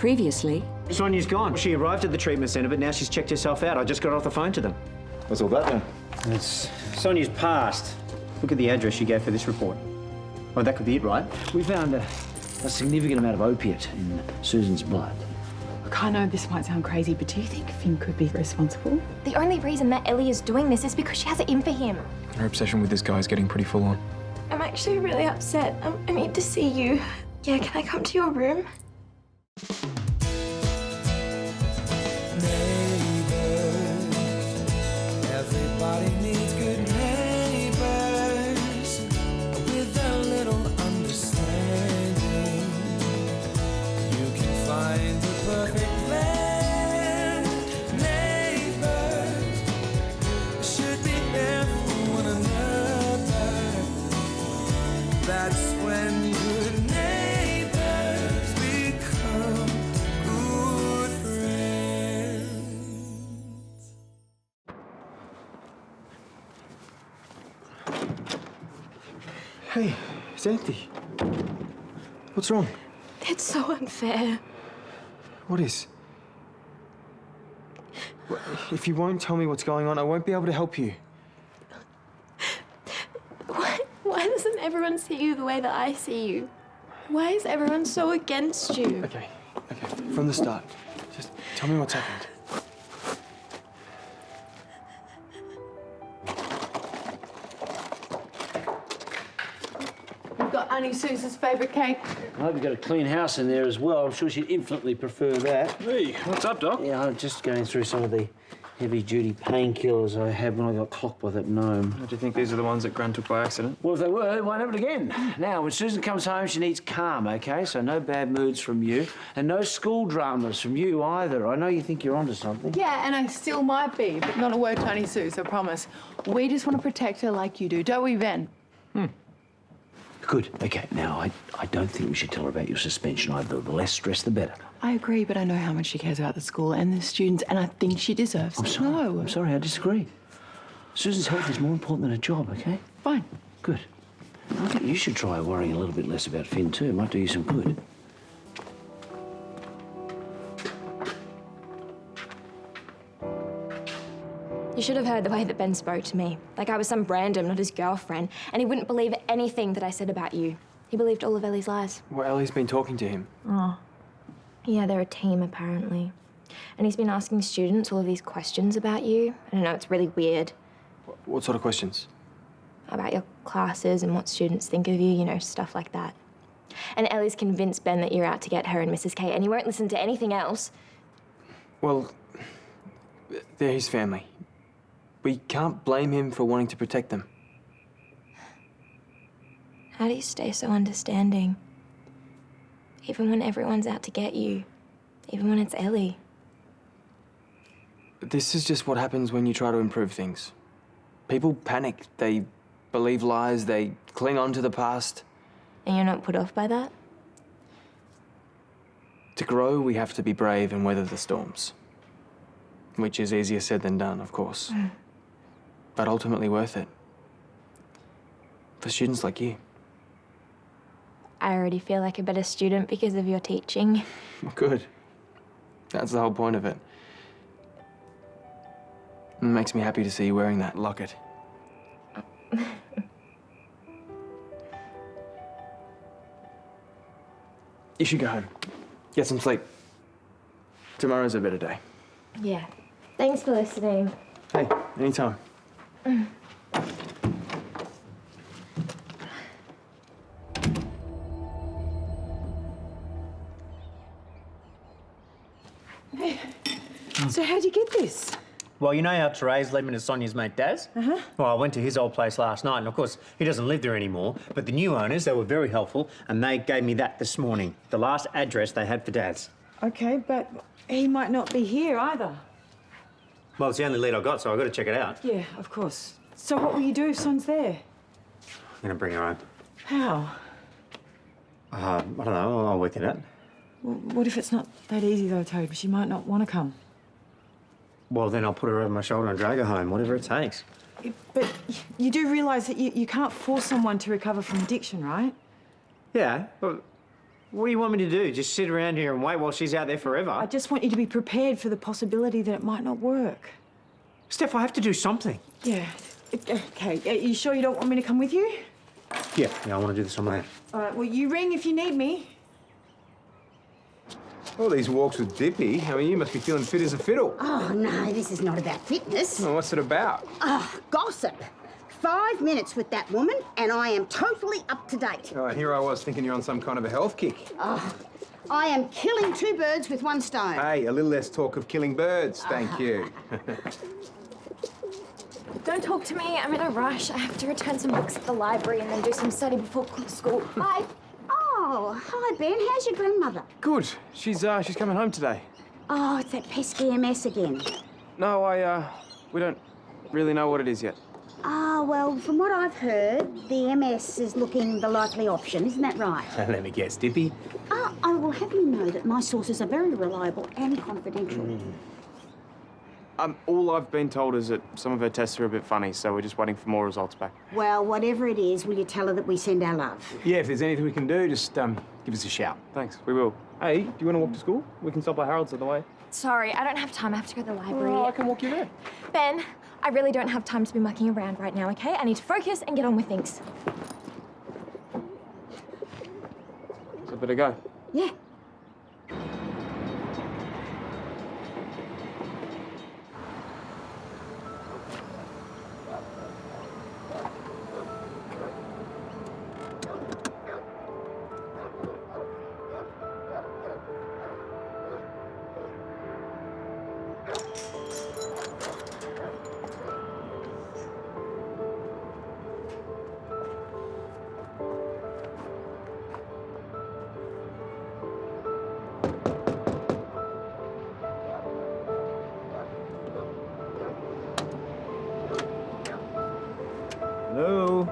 Previously... Sonia's gone. She arrived at the treatment centre, but now she's checked herself out. I just got off the phone to them. What's all that then? It's Sonia's passed. Look at the address she gave for this report. Oh, that could be it, right? We found a significant amount of opiate in Susan's blood. Look, I know this might sound crazy, but do you think Finn could be responsible? The only reason that Ellie is doing this is because she has it in for him. Her obsession with this guy is getting pretty full on. I'm actually really upset. I need to see you. Yeah, can I come to your room? Everybody needs good neighbors with a little understanding. You can find the perfect blend. Neighbors should be there for one another. That's when good neighbors become good friends. Hey, Xanthe. What's wrong? It's so unfair. What is? If you won't tell me what's going on, I won't be able to help you. Why doesn't everyone see you the way that I see you? Why is everyone so against you? Okay. From the start. Just tell me what's happened. We've got Auntie Susan's favourite cake. I hope you've got a clean house in there as well. I'm sure she'd infinitely prefer that. Hey, what's up, Doc? Yeah, I'm just going through some of the heavy-duty painkillers I had when I got clocked by that gnome. Do you think these are the ones that Gran took by accident? Well, if they were, they won't happen again. Now, when Susan comes home, she needs calm, OK? So no bad moods from you, and no school dramas from you either. I know you think you're onto something. Yeah, and I still might be, but not a word to Auntie Suze, I promise. We just want to protect her like you do, don't we, Ben? Good. OK, now, I don't think we should tell her about your suspension either. The less stress, the better. I agree, but I know how much she cares about the school and the students, and I think she deserves to know. I'm sorry, I disagree. Susan's health is more important than her job, OK? Fine. Good. I think you should try worrying a little bit less about Finn, too. It might do you some good. You should have heard the way that Ben spoke to me. Like I was some random, not his girlfriend. And he wouldn't believe anything that I said about you. He believed all of Ellie's lies. Well, Ellie's been talking to him. Oh. Yeah, they're a team, apparently. And he's been asking students all of these questions about you. I don't know, it's really weird. What sort of questions? About your classes and what students think of you, you know, stuff like that. And Ellie's convinced Ben that you're out to get her and Mrs. K, and he won't listen to anything else. Well, they're his family. We can't blame him for wanting to protect them. How do you stay so understanding? Even when everyone's out to get you. Even when it's Ellie. This is just what happens when you try to improve things. People panic. They believe lies. They cling on to the past. And you're not put off by that? To grow, we have to be brave and weather the storms. Which is easier said than done, of course. But ultimately worth it. For students like you. I already feel like a better student because of your teaching. Well, good. That's the whole point of it. It makes me happy to see you wearing that locket. You should go home. Get some sleep. Tomorrow's a better day. Yeah. Thanks for listening. Hey, anytime. So how'd you get this? Well, you know how Therese led me to Sonia's mate Daz? Well, I went to his old place last night, and of course, he doesn't live there anymore. But the new owners, they were very helpful, and they gave me that this morning. The last address they had for Daz. Okay, but he might not be here either. Well, it's the only lead I got, so I've got to check it out. Yeah, of course. So what will you do if Son's there? I'm going to bring her home. How? I don't know. I'll work it out. Well, what if it's not that easy, though, Toad? She might not want to come. Well, then I'll put her over my shoulder and drag her home, whatever it takes. But you do realise that you can't force someone to recover from addiction, right? Yeah, well, What do you want me to do? Just sit around here and wait while she's out there forever? I just want you to be prepared for the possibility that it might not work. Steph, I have to do something. Yeah. Okay, are you sure you don't want me to come with you? Yeah, I want to do this on my own. All right, well, you ring if you need me. All these walks with Dippy. I mean, you must be feeling fit as a fiddle. Oh, no, this is not about fitness. Well, what's it about? Gossip. 5 minutes with that woman, and I am totally up to date. Oh, here I was thinking you're on some kind of a health kick. I am killing 2 birds with 1 stone. Hey, a little less talk of killing birds, thank you. Don't talk to me. I'm in a rush. I have to return some books at the library and then do some study before school. Bye. Oh, hi, Ben. How's your grandmother? Good. She's coming home today. Oh, it's that pesky MS again. No, we don't really know what it is yet. Well, from what I've heard, the MS is looking the likely option. Isn't that right? Let me guess, Dippy. I will have you know that my sources are very reliable and confidential. All I've been told is that some of her tests are a bit funny, so we're just waiting for more results back. Well, whatever it is, will you tell her that we send our love? Yeah, if there's anything we can do, just give us a shout. Thanks, we will. Hey, do you want to walk to school? We can stop by Harold's on the way. Sorry, I don't have time. I have to go to the library. Oh, I can walk you there. Ben, I really don't have time to be mucking around right now, okay? I need to focus and get on with things. So better go. Yeah. Hello?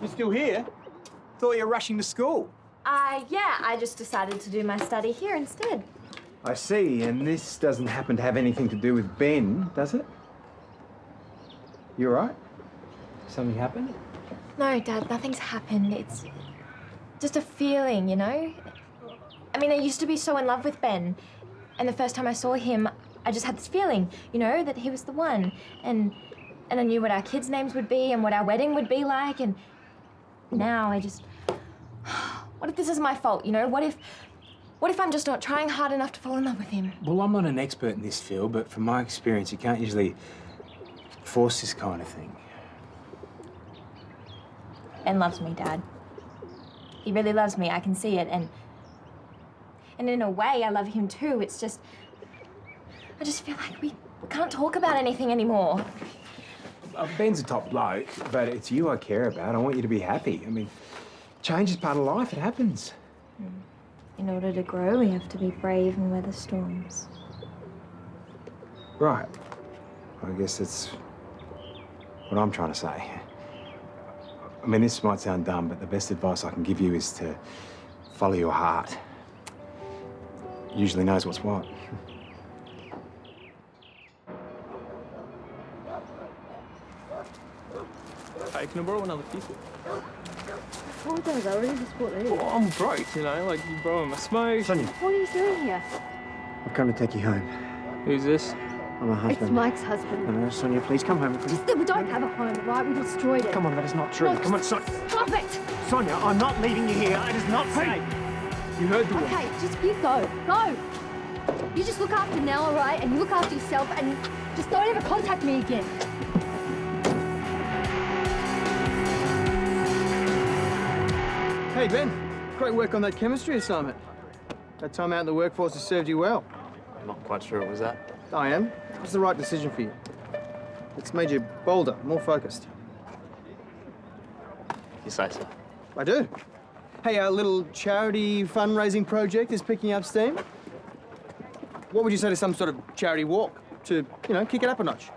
You still here? Thought you were rushing to school. Yeah, I just decided to do my study here instead. I see, and this doesn't happen to have anything to do with Ben, does it? You all right? Something happened? No, Dad, nothing's happened. It's just a feeling, you know? I mean, I used to be so in love with Ben, and the first time I saw him, I just had this feeling, you know, that he was the one. And I knew what our kids' names would be and what our wedding would be like, and now I just... What if this is my fault, you know? What if I'm just not trying hard enough to fall in love with him? Well, I'm not an expert in this field, but from my experience, you can't usually force this kind of thing. Ben loves me, Dad. He really loves me. I can see it, and in a way, I love him too. It's just... I just feel like we can't talk about anything anymore. Ben's a top bloke, but it's you I care about. I want you to be happy. I mean, change is part of life. It happens. In order to grow, we have to be brave and weather storms. Right. I guess that's what I'm trying to say. I mean, this might sound dumb, but the best advice I can give you is to follow your heart. Usually knows what's what. Hey, can I borrow another piece? Oh, Dad, I already just bought these. Oh, I'm broke, you know, like you borrowing my smoke. Sonya, What are you doing here? I've come to take you home. Who's this? I'm a husband. It's Mike's husband. No, Sonya, please come home with me. We don't have a home, right? We destroyed it. Come on, that is not true. No, Come on, Sonya. Stop it! Sonya, I'm not leaving you here. That is not safe. You heard the Okay, just you go. Go! You just look after Nell, all right? And you look after yourself and just don't ever contact me again. Hey, Ben. Great work on that chemistry assignment. That time out in the workforce has served you well. I'm not quite sure it was that. I am. It was the right decision for you. It's made you bolder, more focused. You say so. I do. Hey, our little charity fundraising project is picking up steam. What would you say to some sort of charity walk to, kick it up a notch?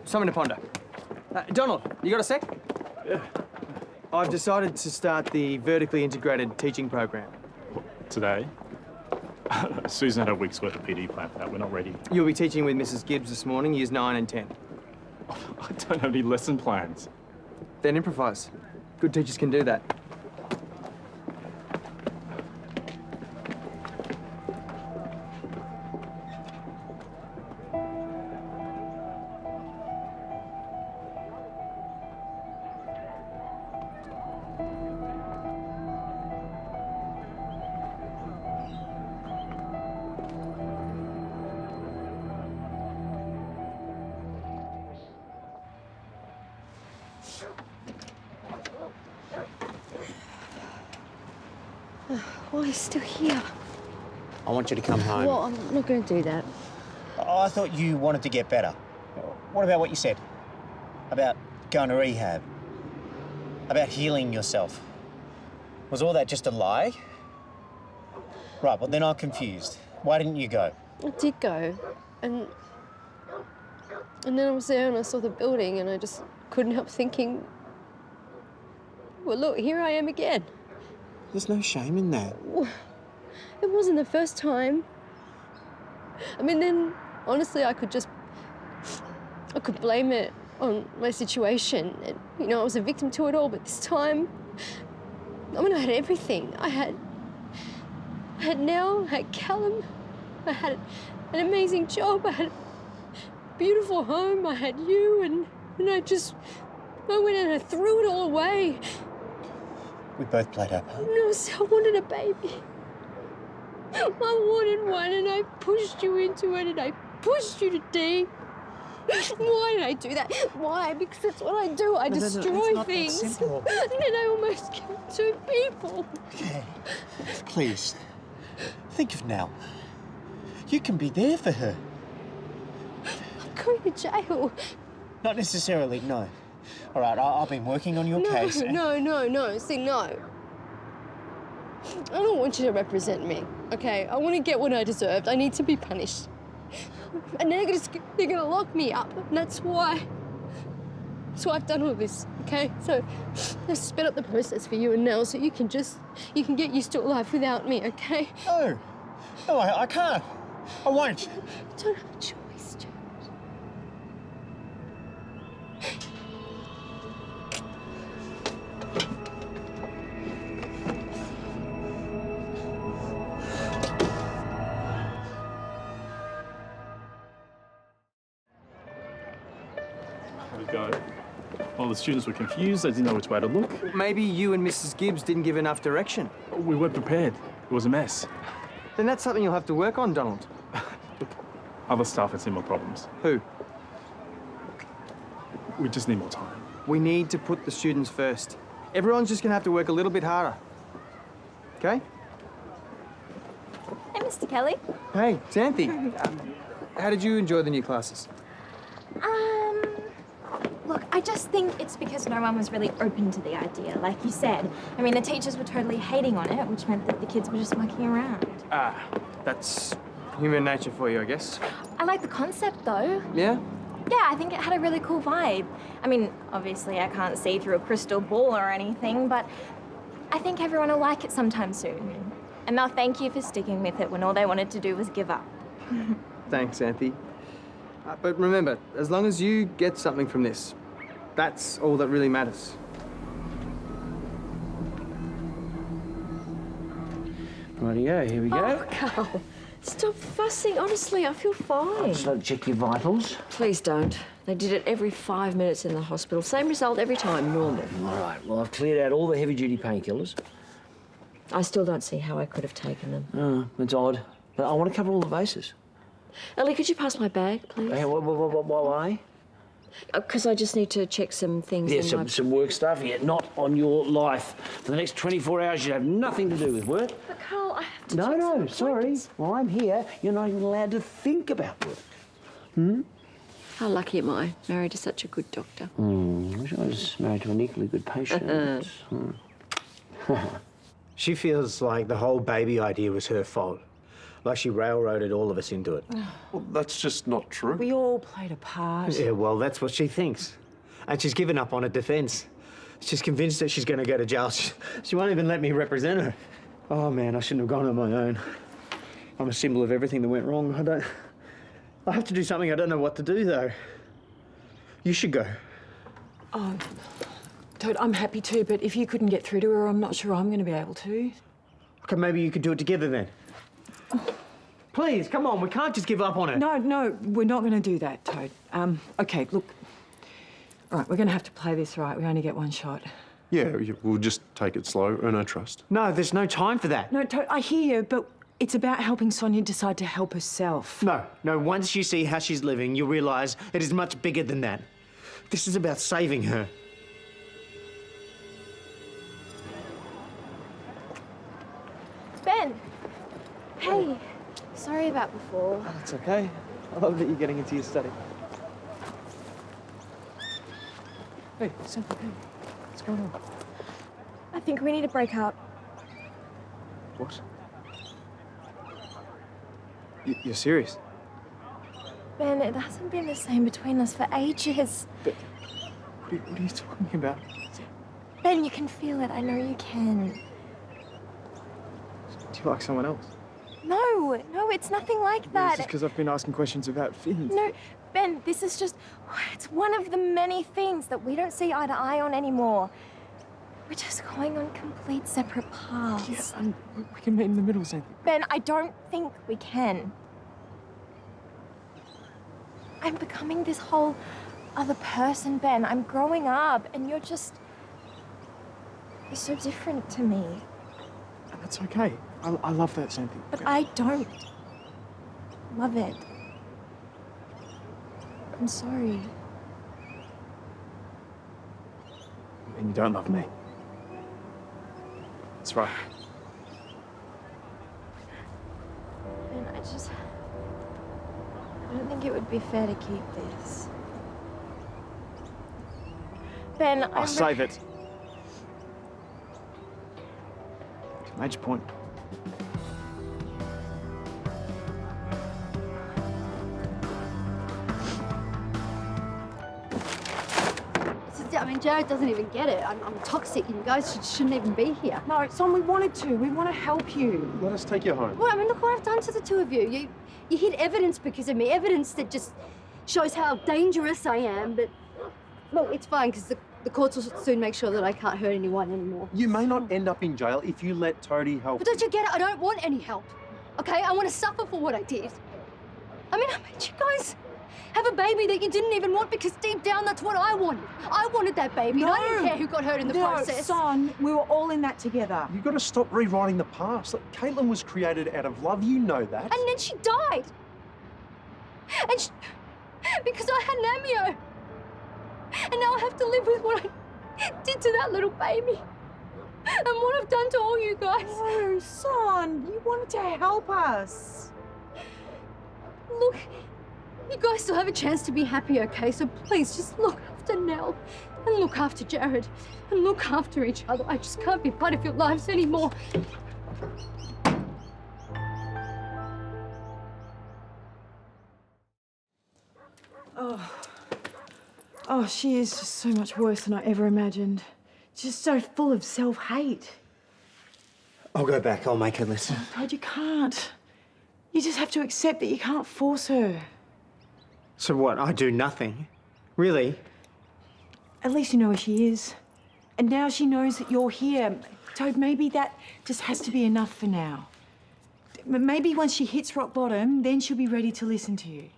Something to ponder. Donald, you got a sec? Yeah. I've decided to start the vertically integrated teaching program. Today? Susan had a week's worth of PD plan for that. We're not ready. You'll be teaching with Mrs. Gibbs this morning, years 9 and 10. I don't have any lesson plans. Then improvise. Good teachers can do that. Why are you still here? I want you to come home. Well, I'm not going to do that. Oh, I thought you wanted to get better. What about what you said? About going to rehab? About healing yourself? Was all that just a lie? Right, well then I'm confused. Why didn't you go? I did go, and then I was there and I saw the building and I just couldn't help thinking, well, look, here I am again. There's no shame in that. It wasn't the first time. I mean, then, honestly, I could blame it on my situation. And, I was a victim to it all, but this time, I had everything. I had Nell, I had Callum, I had an amazing job, I had a beautiful home, I had you, and I went and I threw it all away. We both played our part. No, so I wanted a baby. I wanted one and I pushed you into it and I pushed you to death. Why did I do that? Why? Because that's what I do. I destroy things. And then I almost killed 2 people. Okay. Please. Think of Nell. You can be there for her. I'm going to jail. Not necessarily, no. All right, I've been working on your case. No. See, no. I don't want you to represent me, okay? I want to get what I deserved. I need to be punished. And they're gonna lock me up, and that's why I've done all this, okay? So let's speed up the process for you and Nell so you can get used to life without me, okay? No, I can't. I won't. You don't have a choice, Stuart. There we go. Well, the students were confused. They didn't know which way to look. Maybe you and Mrs. Gibbs didn't give enough direction. We weren't prepared. It was a mess. Then that's something you'll have to work on, Donald. Other staff had similar problems. Who? We just need more time. We need to put the students first. Everyone's just going to have to work a little bit harder. Okay? Hey, Mr. Kelly. Hey, Xanthe. How did you enjoy the new classes? Look, I just think it's because no one was really open to the idea, like you said. I mean, the teachers were totally hating on it, which meant that the kids were just mucking around. That's human nature for you, I guess. I like the concept, though. Yeah? Yeah, I think it had a really cool vibe. I mean, obviously I can't see through a crystal ball or anything, but I think everyone will like it sometime soon. And they'll thank you for sticking with it when all they wanted to do was give up. Thanks, Xanthe. But remember, as long as you get something from this, that's all that really matters. Rightio, here we go. Oh, Carl, stop fussing. Honestly, I feel fine. Just like check your vitals. Please don't. They did it every 5 minutes in the hospital. Same result every time, normal. All right, well, I've cleared out all the heavy-duty painkillers. I still don't see how I could have taken them. Oh, it's odd. But I want to cover all the bases. Ellie, could you pass my bag, please? Hey, why? Because I just need to check some things Yeah, in my... some work stuff, yeah, not on your life. For the next 24 hours, you have nothing to do with work. But, Carl, I have to No, check some sorry. appointments. While I'm here, you're not even allowed to think about work. How lucky am I, married to such a good doctor? I wish I was married to an equally good patient. She feels like the whole baby idea was her fault. Like she railroaded all of us into it. Well, that's just not true. We all played a part. Yeah, well, that's what she thinks. And she's given up on a defence. She's convinced that she's going to go to jail. She won't even let me represent her. Oh, man, I shouldn't have gone on my own. I'm a symbol of everything that went wrong. I have to do something. I don't know what to do, though. You should go. Oh, Toad, I'm happy to, but if you couldn't get through to her, I'm not sure I'm going to be able to. Okay, maybe you could do it together then. Please, come on. We can't just give up on it. No, we're not going to do that, Toad. OK, look. All right, we're going to have to play this right. We only get one shot. Yeah, we'll just take it slow, earn her trust. No, there's no time for that. No, Toad, I hear you, but it's about helping Sonya decide to help herself. No, once you see how she's living, you'll realise it is much bigger than that. This is about saving her. Ben! Hey, sorry about before. Oh, it's okay. I love that you're getting into your study. Hey, Xanthe, hey. What's going on? I think we need to break up. What? You're serious? Ben, it hasn't been the same between us for ages. But what are you talking about? Ben, you can feel it. I know you can. Do you like someone else? No, it's nothing like that. It's just because I've been asking questions about Finn. No, Ben, this is just... It's one of the many things that we don't see eye to eye on anymore. We're just going on complete separate paths. Yes, and we can meet in the middle, Xanthe. Ben, I don't think we can. I'm becoming this whole other person, Ben. I'm growing up, and you're just... You're so different to me. And that's okay. I love that, Xanthe. But I don't love it. I'm sorry. And you don't love me. That's right. Ben, I don't think it would be fair to keep this. Ben, I'll save it. Major point. I mean, Jared doesn't even get it. I'm toxic. You guys shouldn't even be here. No, Son, we wanted to. We want to help you. Let us take you home. Well, I mean, look what I've done to the two of you. You hid evidence because of me. Evidence that just shows how dangerous I am. But, well, it's fine because the courts will soon make sure that I can't hurt anyone anymore. You may not end up in jail if you let Toadie help. But don't you get it? I don't want any help. Okay? I want to suffer for what I did. I mean, I made you guys have a baby that you didn't even want because deep down that's what I wanted. I wanted that baby. No. And I didn't care who got hurt in the process. Son, we were all in that together. You've got to stop rewriting the past. Look, Caitlin was created out of love. You know that. And then she died. And because I had Namio. And now I have to live with what I did to that little baby. And what I've done to all you guys. No, Son, you wanted to help us. Look, you guys still have a chance to be happy, okay? So please just look after Nell and look after Jared and look after each other. I just can't be part of your lives anymore. Oh, she is just so much worse than I ever imagined. Just so full of self-hate. I'll go back. I'll make her listen. Todd, you can't. You just have to accept that you can't force her. So what? I do nothing? Really? At least you know where she is. And now she knows that you're here. Toad, maybe that just has to be enough for now. Maybe once she hits rock bottom, then she'll be ready to listen to you.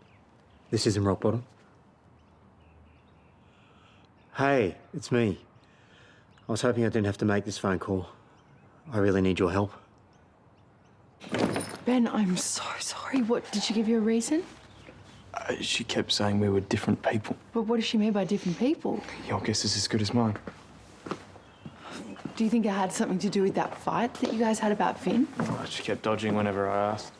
This isn't rock bottom. Hey, it's me. I was hoping I didn't have to make this phone call. I really need your help. Ben, I'm so sorry. What, did she give you a reason? She kept saying we were different people. But what does she mean by different people? Your guess is as good as mine. Do you think it had something to do with that fight that you guys had about Finn? Oh, she kept dodging whenever I asked.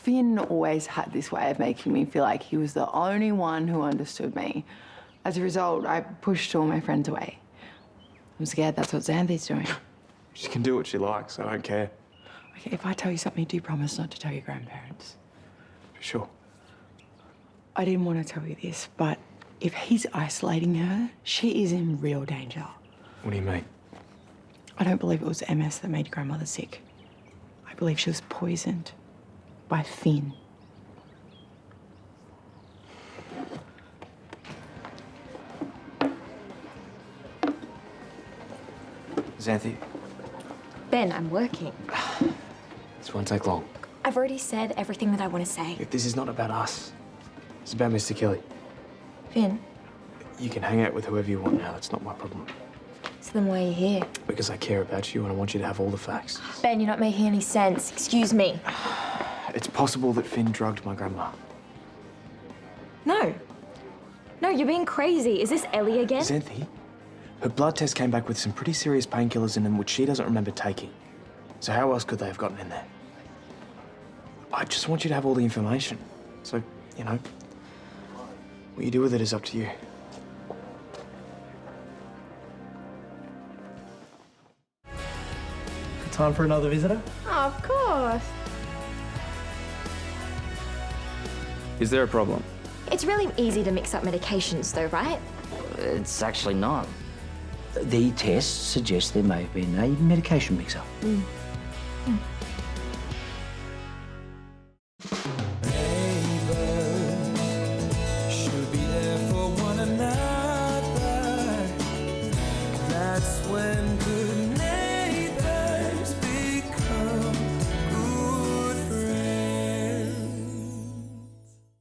Finn always had this way of making me feel like he was the only one who understood me. As a result, I pushed all my friends away. I'm scared that's what Xanthe's doing. She can do what she likes. I don't care. Okay, if I tell you something, do promise not to tell your grandparents. Sure. I didn't want to tell you this, but if he's isolating her, she is in real danger. What do you mean? I don't believe it was MS that made Grandmother sick. I believe she was poisoned by Finn. Xanthe, Ben, I'm working. this won't take long. I've already said everything that I want to say. If this is not about us, it's about Mr. Kelly. Finn, You can hang out with whoever you want now. That's not my problem. so then why are you here? Because I care about you and I want you to have all the facts. Ben, you're not making any sense. Excuse me. It's possible that Finn drugged my grandma. No. No, you're being crazy. Is this Ellie again? Xanthe, her blood test came back with some pretty serious painkillers in them which she doesn't remember taking. So how else could they have gotten in there? I just want you to have all the information. So, you know, what you do with it is up to you. Time for another visitor? Oh, of course. Is there a problem? It's really easy to mix up medications though, right? It's actually not. The tests suggest there may have been a medication mix-up. Mm.